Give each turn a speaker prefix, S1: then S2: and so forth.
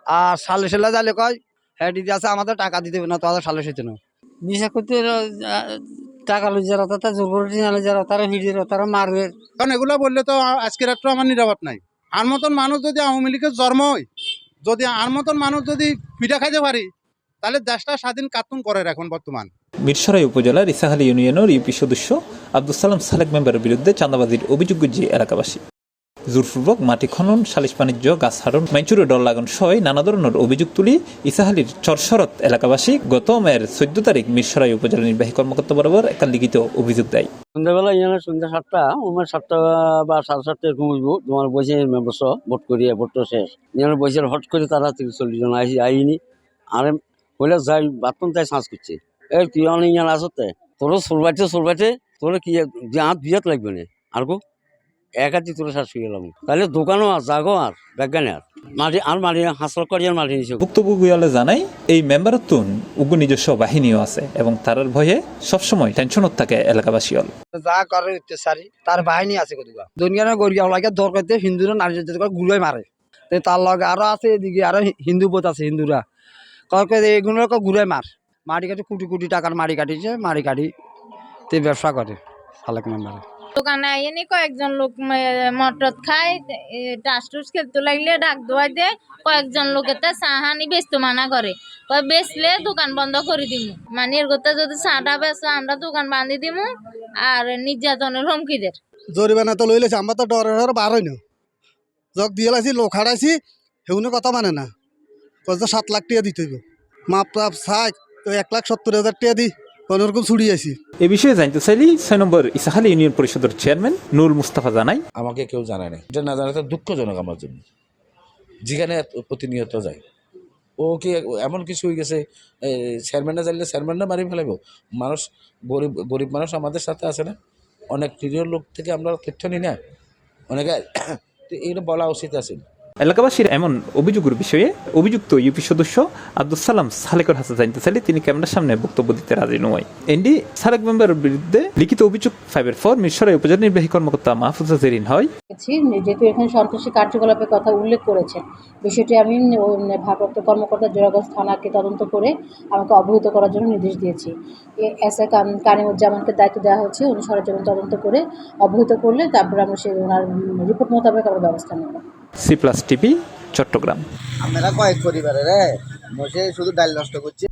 S1: আর সালে সালে যাইলে কয় হ্যাঁ দিদি আছে আমাদের টাকা দিতে হবে না, তোমাদের সালে সেতে না
S2: নেশা করতে টাকা লই যারা তারা জোর করে নিয়ে যারা তারা ভিডিও তারা মারবে।
S3: কারণ এগুলো বললে তো আজকের রাত্রে আমার নিরাপদ নাই। আর মতন মানুষ যদি আওয়ামী লীগের জন্ম হয়, যদি আর মতন মানুষ যদি পিঠা খাইতে পারি, তাহলে দেশটা স্বাধীন কার্টুন করে এখন বর্তমান।
S4: মিরসরাই উপজেলার ইসাহালী ইউনিয়নের ইউপি সদস্য আব্দুল সালাম সালেক মেম্বারের বিরুদ্ধে চাঁদাবাজির অভিযোগ যে এলাকাবাসী জোরপূর্বক মাটি খনন, সালিশ বাণিজ্য, গাছ হারণ, মাইচুরে ডর লাগান সহ নানা ধরনের অভিযোগ তুলি ইসাহালীর চরশরত এলাকাবাসী গত মেয়ের 14 তারিখ মিরসরাই উপজেলা নির্বাহী কর্মকর্তা বরাবর একটা লিখিত অভিযোগ দেয়।
S2: সন্ধ্যাবেলা ইয়ানের সন্ধ্যা 7টা আমার 7টা বা 7:30 এরকম বুঝবো তোমার বসে মেম্বার সহ ভোট করিয়ে ভোটটা শেষ ইয়ানের বসে হট করে তারা 30-40 জন আইনি আর বলে যাই বাথরুম তাই সাঁজ করছে এই তুই অনেক ইয়ান আসতে তোরও সোলবাইতে তোর কি বিয়াত লাগবে না আর গো একাতি তোর শ্বাস হয়ে গেলাম তাহলে দোকানও আর জাগো আর ব্যাগানে আর মাটি হাসল করি আর মাটি নিছে।
S4: ভুক্তভোগীরা জানাই এই মেম্বারের তুন উগ্র নিজস্ব বাহিনীও আছে এবং তার ভয়ে সবসময় টেনশনত থাকে এলাকাবাসী হল
S1: যা করে অত্যাচারী তার বাহিনী আছে কতগুলা দুনিয়ার গরিয়া লাগে দরকার হিন্দুরা নারী গুলোই মারে তার লগে আরো আছে এদিকে আরো হিন্দু বোধ আছে হিন্দুরা এগুলো ঘুরে মাটি কাটি কোটি টাকার মাটি কাটি ব্যবসা করে সালেক মেম্বার
S5: দোকানে আইনি কয়েকজন লোক মটর খায় টাস টুস খেলতে লাগলে ডাক দোয়াই দেয় কয়েকজন লোকের চাহানি বেচতে মানা করে বেচলে দোকান বন্ধ করে দিমু মানে এর কথা যদি চাটা বেচো আমরা দোকান বান্ধি দিমু আর নির্যাতনের হুমকিদের
S6: জরিমানা তো লইলেছি আমরা তো ডরের বার হই না যক দিয়ে লাইছি লোক হারাইছি সেগুলো কথা মানে না 7 লাখ টাকা দিতে হইব মাপ টাপ চাই 1,70,000 টাকা দিই কোনোরকম ছুড়ি আছি।
S4: এ বিষয়ে জানতে চাইলে 6 নম্বর ইসাহালী ইউনিয়ন পরিষদের চেয়ারম্যান নুরুল মুস্তাফা জানাই
S7: আমাকে কেউ জানায় না, এটা না জানাতে দুঃখজনক আমার জন্য। যেখানে প্রতিনিয়ত যায় ও কি এমন কিছু হয়ে গেছে চেয়ারম্যানরা জানলে চেয়ারম্যানরা মারি ফেলাইব। মানুষ গরিব মানুষ আমাদের সাথে আছে না, অনেক প্রিয় লোক থেকে আমরা তথ্য নিই না অনেকে, এইটা বলা উচিত আছে।
S4: এলাকাবাসীর এমন অভিযোগের বিষয়ে অভিযুক্ত ইউপি সদস্য আব্দুল সালাম সালেকের হাতে জানতে চাইলে তিনি ক্যামেরার সামনে বক্তব্য দিতে রাজি নয়। এনডি সালেক মেম্বারের বিরুদ্ধে লিখিত অভিযোগ 5-4 মিরসরাই উপজেলা নির্বাহী কর্মকর্তা মাহফুজা জেরিন হয়।
S8: যেহেতু এখানে সন্ত্রাসী কার্যকলাপের কথা উল্লেখ করেছে, বিষয়টি আমি ভারপ্রাপ্ত কর্মকর্তা জোড়াগঞ্জ থানাকে তদন্ত করে আমাকে অবহিত করার জন্য নির্দেশ দিয়েছি। এসআই কানিমুজ্জামানকে দায়িত্ব দেওয়া হচ্ছে অনুসারে তদন্ত করে অবহিত করলে তারপরে আমরা সেই ওনার রিপোর্ট মোতাবেক আমরা ব্যবস্থা নেব।
S4: C+ TV, Chittagong.
S1: আমরা কয়েক পরিবারের শুধু ডাল নষ্ট করছি।